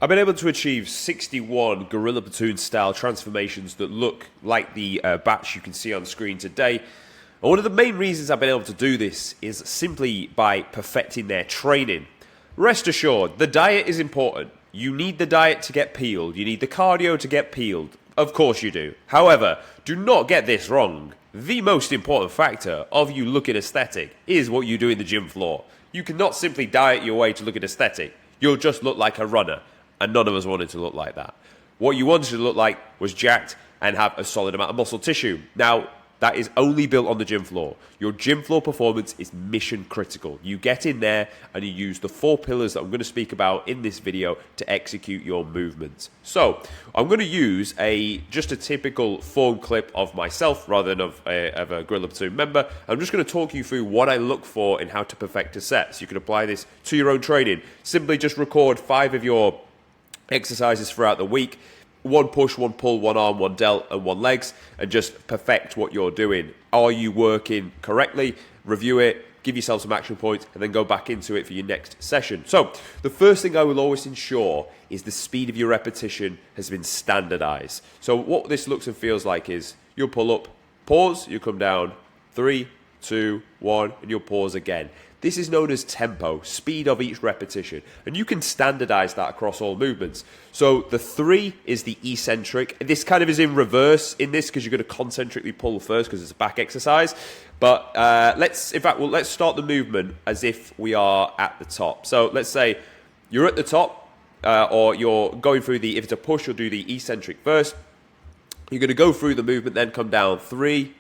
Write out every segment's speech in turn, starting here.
I've been able to achieve 61 Gorilla Platoon style transformations that look like the batch you can see on screen today. And one of the main reasons I've been able to do this is simply by perfecting their training. Rest assured, the diet is important. You need the diet to get peeled. You need the cardio to get peeled. Of course you do. However, do not get this wrong. The most important factor of you looking aesthetic is what you do in the gym floor. You cannot simply diet your way to look aesthetic. You'll just look like a runner. And none of us wanted to look like that. What you wanted to look like was jacked and have a solid amount of muscle tissue. Now, that is only built on the gym floor. Your gym floor performance is mission critical. You get in there and you use the 4 pillars that I'm going to speak about in this video to execute your movements. So, I'm going to use just a typical form clip of myself rather than of a Gorilla Platoon member. I'm just going to talk you through what I look for and how to perfect a set. So you can apply this to your own training. Simply just record 5 of your exercises throughout the week, 1 push, 1 pull, 1 arm, 1 delt, and 1 legs, and just perfect what you're doing. Are you working correctly? Review it, give yourself some action points, and then go back into it for your next session. So the first thing I will always ensure is the speed of your repetition has been standardized. So what this looks and feels like is you'll pull up, pause, you come down, 3, 2, 1, and you'll pause again. This is known as tempo, speed of each repetition, and you can standardize that across all movements. So the 3 is the eccentric. This kind of is in reverse in this because you're going to concentrically pull first because it's a back exercise. But let's start the movement as if we are at the top. So let's say you're at the top or you're going through if it's a push, you'll do the eccentric first. You're going to go through the movement, then come down 3,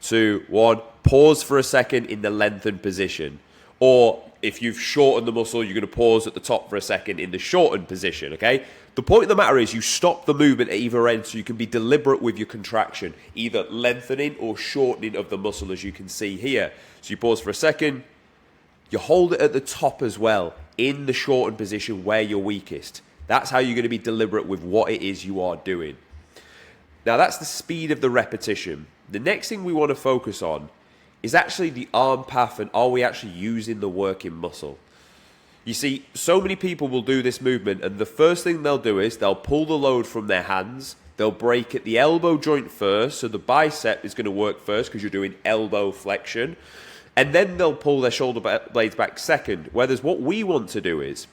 2, 1. Pause for a second in the lengthened position. Or if you've shortened the muscle, you're going to pause at the top for a second in the shortened position, okay? The point of the matter is you stop the movement at either end so you can be deliberate with your contraction, either lengthening or shortening of the muscle as you can see here. So you pause for a second, you hold it at the top as well, in the shortened position where you're weakest. That's how you're going to be deliberate with what it is you are doing. Now that's the speed of the repetition. The next thing we want to focus on is actually the arm path and are we actually using the working muscle. You see, so many people will do this movement and the first thing they'll do is they'll pull the load from their hands, they'll break at the elbow joint first, so the bicep is going to work first because you're doing elbow flexion, and then they'll pull their shoulder blades back second, whereas what we want to do is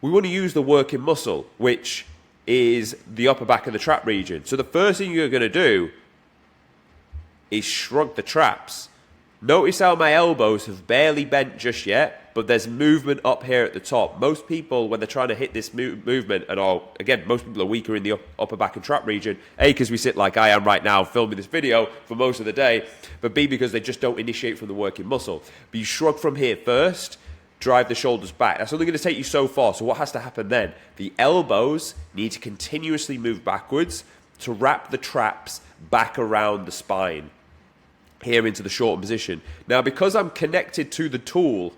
we want to use the working muscle, which is the upper back of the trap region. So the first thing you're going to do is shrug the traps. Notice how my elbows have barely bent just yet, but there's movement up here at the top. Most people, when they're trying to hit this movement, again, most people are weaker in the upper back and trap region. A, because we sit like I am right now filming this video for most of the day, but B, because they just don't initiate from the working muscle. But you shrug from here first, drive the shoulders back. That's only going to take you so far. So what has to happen then? The elbows need to continuously move backwards to wrap the traps back around the spine, here into the shortened position. Now, because I'm connected to the tool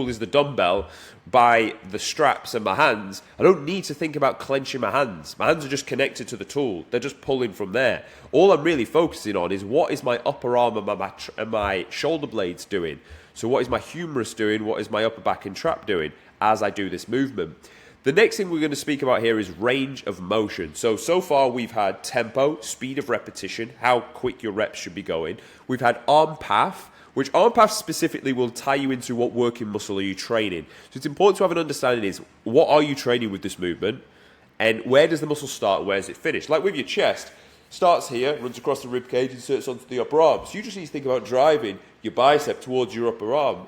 is the dumbbell, by the straps and my hands, I don't need to think about clenching my hands. My hands are just connected to the tool. They're just pulling from there. All I'm really focusing on is what is my upper arm and my shoulder blades doing. So what is my humerus doing? What is my upper back and trap doing as I do this movement? The next thing we're going to speak about here is range of motion. So far we've had tempo, speed of repetition, how quick your reps should be going. We've had arm path, which arm path specifically will tie you into what working muscle are you training. So it's important to have an understanding is what are you training with this movement and where does the muscle start and where does it finish? Like with your chest, starts here, runs across the rib cage, inserts onto the upper arm. So you just need to think about driving your bicep towards your upper arm,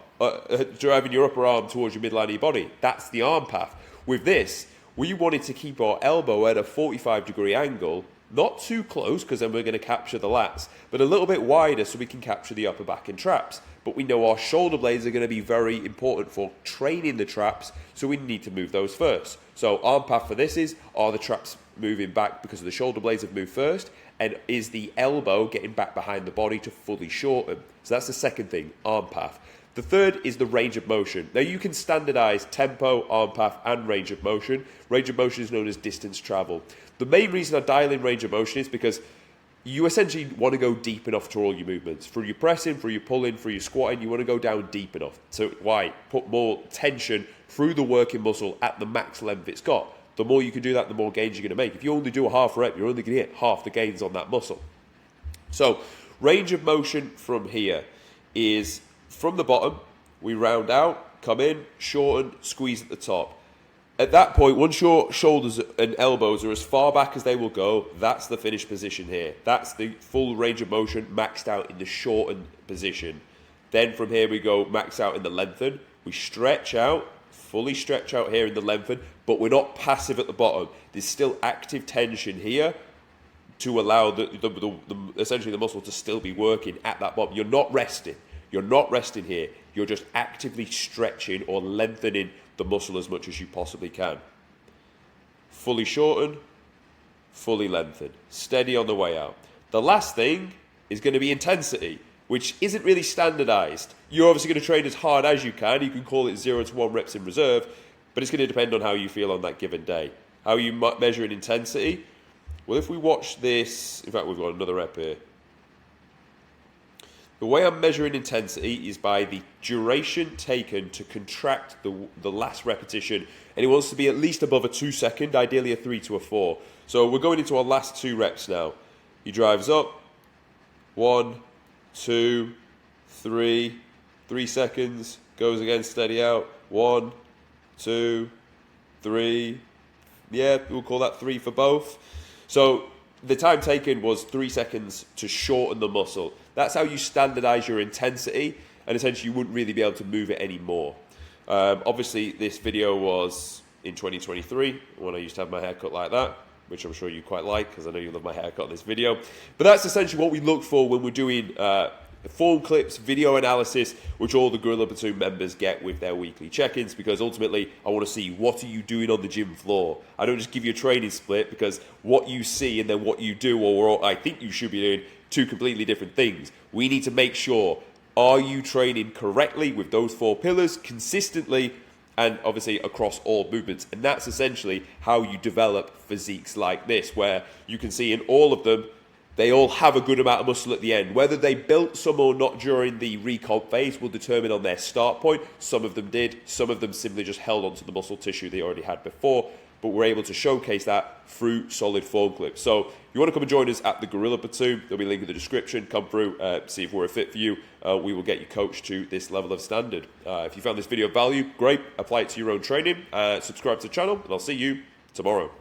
driving your upper arm towards your midline of your body. That's the arm path. With this, we wanted to keep our elbow at a 45-degree angle, not too close because then we're going to capture the lats, but a little bit wider so we can capture the upper back and traps. But we know our shoulder blades are going to be very important for training the traps, so we need to move those first. So arm path for this are the traps moving back because the shoulder blades have moved first, and is the elbow getting back behind the body to fully shorten? So that's the second thing, arm path. The third is the range of motion. Now you can standardize tempo, arm path, and range of motion. Range of motion is known as distance travel. The main reason I dial in range of motion is because you essentially want to go deep enough to all your movements. Through your pressing, through your pulling, through your squatting, you want to go down deep enough. So why? Put more tension through the working muscle at the max length it's got. The more you can do that, the more gains you're going to make. If you only do a half rep, you're only going to get half the gains on that muscle. So range of motion from here is from the bottom, we round out, come in, shorten, squeeze at the top. At that point, once your shoulders and elbows are as far back as they will go, that's the finished position here. That's the full range of motion maxed out in the shortened position. Then from here we go max out in the lengthen. We stretch out, fully stretch out here in the lengthen, but we're not passive at the bottom. There's still active tension here to allow essentially the muscle to still be working at that bottom. You're not resting. You're not resting here. You're just actively stretching or lengthening the muscle as much as you possibly can. Fully shorten, fully lengthen. Steady on the way out. The last thing is going to be intensity, which isn't really standardized. You're obviously going to train as hard as you can. You can call it 0 to 1 reps in reserve, but it's going to depend on how you feel on that given day. How are you measuring intensity? Well, if we watch this, in fact, we've got another rep here. The way I'm measuring intensity is by the duration taken to contract the last repetition, and it wants to be at least above a 2 second, ideally a 3 to a 4. So we're going into our last 2 reps now. He drives up, 1, 2, 3, 3 seconds, goes again, steady out, 1, 2, 3, yeah, we'll call that 3 for both. So the time taken was 3 seconds to shorten the muscle. That's how you standardize your intensity, and essentially you wouldn't really be able to move it anymore. Obviously, this video was in 2023, when I used to have my haircut like that, which I'm sure you quite like, because I know you love my haircut in this video. But that's essentially what we look for when we're doing form clips, video analysis, which all the Gorilla Platoon members get with their weekly check-ins, because ultimately I want to see what are you doing on the gym floor. I don't just give you a training split, because what you see and then what you do, or what I think you should be doing, 2 completely different things. We need to make sure, are you training correctly with those 4 pillars consistently and obviously across all movements? And that's essentially how you develop physiques like this, where you can see in all of them, they all have a good amount of muscle at the end. Whether they built some or not during the recomp phase will determine on their start point. Some of them did. Some of them simply just held onto the muscle tissue they already had before, but we're able to showcase that through solid form clips. So if you want to come and join us at the Gorilla Platoon, there'll be a link in the description. Come through, see if we're a fit for you. We will get you coached to this level of standard. If you found this video of value, great. Apply it to your own training. Subscribe to the channel, and I'll see you tomorrow.